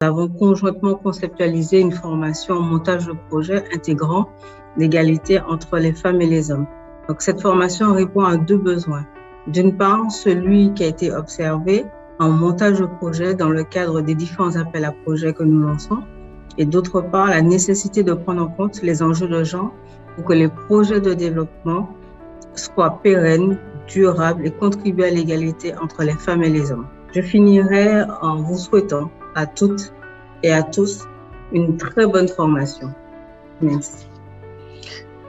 avons conjointement conceptualisé une formation en montage de projet intégrant l'égalité entre les femmes et les hommes. Donc, cette formation répond à deux besoins. D'une part, celui qui a été observé en montage de projet dans le cadre des différents appels à projets que nous lançons, et d'autre part, la nécessité de prendre en compte les enjeux de genre pour que les projets de développement soient pérennes, durables et contribuent à l'égalité entre les femmes et les hommes. Je finirai en vous souhaitant à toutes et à tous une très bonne formation. Merci.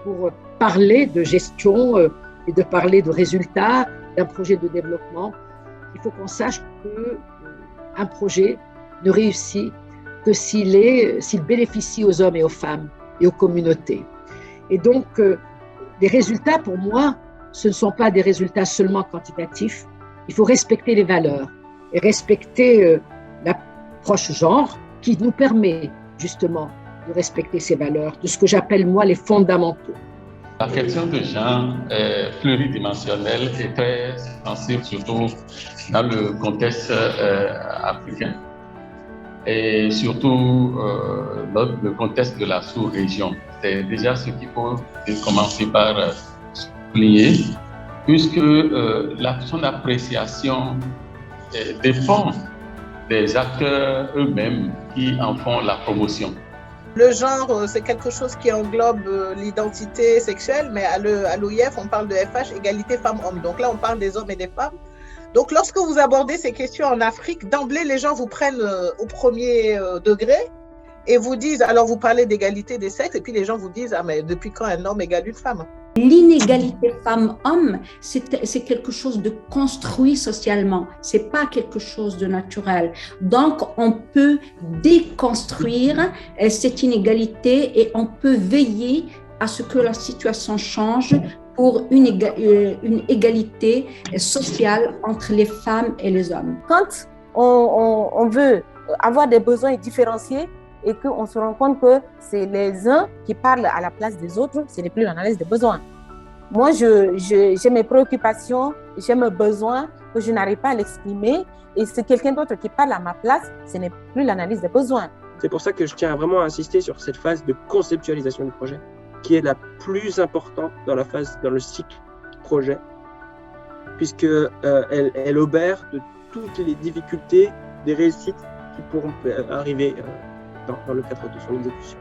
Pour parler de gestion et de parler de résultats d'un projet de développement, il faut qu'on sache qu'un projet ne réussit que s'il bénéficie aux hommes et aux femmes et aux communautés. Et donc, les résultats, pour moi, ce ne sont pas des résultats seulement quantitatifs. Il faut respecter les valeurs et respecter l'approche genre qui nous permet justement de respecter ces valeurs, de ce que j'appelle moi les fondamentaux. La question de genre est pluridimensionnelle et très sensible, surtout dans le contexte africain et surtout dans le contexte de la sous-région. C'est déjà ce qu'il faut commencer par souligner, puisque son appréciation dépend des acteurs eux-mêmes qui en font la promotion. Le genre, c'est quelque chose qui englobe l'identité sexuelle, mais à l'OIF, on parle de FH, égalité femmes-hommes. Donc là, on parle des hommes et des femmes. Donc lorsque vous abordez ces questions en Afrique, d'emblée, les gens vous prennent au premier degré et vous disent, alors vous parlez d'égalité des sexes, et puis les gens vous disent, ah mais depuis quand un homme égale une femme ? L'inégalité femmes-hommes, c'est quelque chose de construit socialement, c'est pas quelque chose de naturel. Donc, on peut déconstruire cette inégalité et on peut veiller à ce que la situation change pour une égalité sociale entre les femmes et les hommes. Quand on veut avoir des besoins différenciés, et qu'on se rend compte que c'est les uns qui parlent à la place des autres, ce n'est plus l'analyse des besoins. Moi, j'ai mes préoccupations, j'ai mes besoins que je n'arrive pas à l'exprimer, et c'est quelqu'un d'autre qui parle à ma place, ce n'est plus l'analyse des besoins. C'est pour ça que je tiens vraiment à insister sur cette phase de conceptualisation du projet, qui est la plus importante dans le cycle projet, puisque elle obère de toutes les difficultés, des réussites qui pourront arriver dans le cadre de son exécution.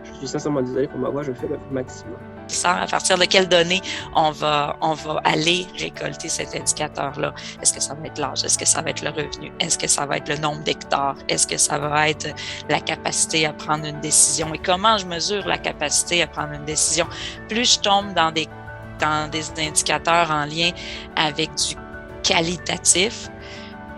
Je suis sincèrement désolé pour ma voix, je fais le maximum. À partir de quelles données on va aller récolter cet indicateur-là? Est-ce que ça va être l'âge? Est-ce que ça va être le revenu? Est-ce que ça va être le nombre d'hectares? Est-ce que ça va être la capacité à prendre une décision? Et comment je mesure la capacité à prendre une décision? Plus je tombe dans des indicateurs en lien avec du qualitatif,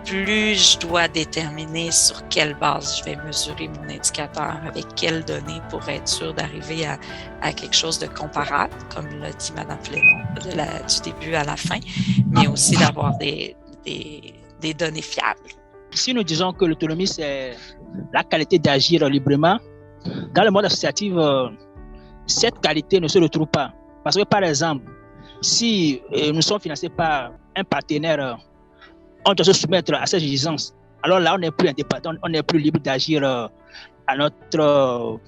plus je dois déterminer sur quelle base je vais mesurer mon indicateur, avec quelles données pour être sûr d'arriver à quelque chose de comparable, comme l'a dit Mme Plénon, du début à la fin, mais aussi d'avoir des données fiables. Si nous disons que l'autonomie, c'est la qualité d'agir librement, dans le monde associatif, cette qualité ne se retrouve pas. Parce que, par exemple, si nous sommes financés par un partenaire, on doit se soumettre à cette exigence. Alors là, on n'est plus indépendant, on n'est plus libre d'agir à notre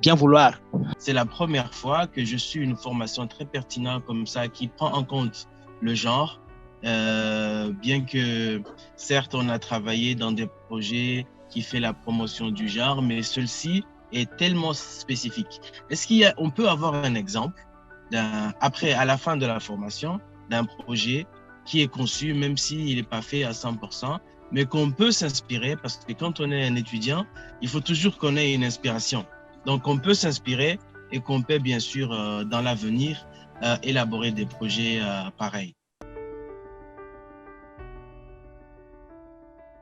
bien vouloir. C'est la première fois que je suis une formation très pertinente comme ça qui prend en compte le genre, bien que certes on a travaillé dans des projets qui fait la promotion du genre, mais celui-ci est tellement spécifique. Est-ce qu'on peut avoir un exemple à la fin de la formation d'un projet qui est conçu, même s'il n'est pas fait à 100%, mais qu'on peut s'inspirer, parce que quand on est un étudiant, il faut toujours qu'on ait une inspiration. Donc, on peut s'inspirer et qu'on peut, bien sûr, dans l'avenir, élaborer des projets pareils.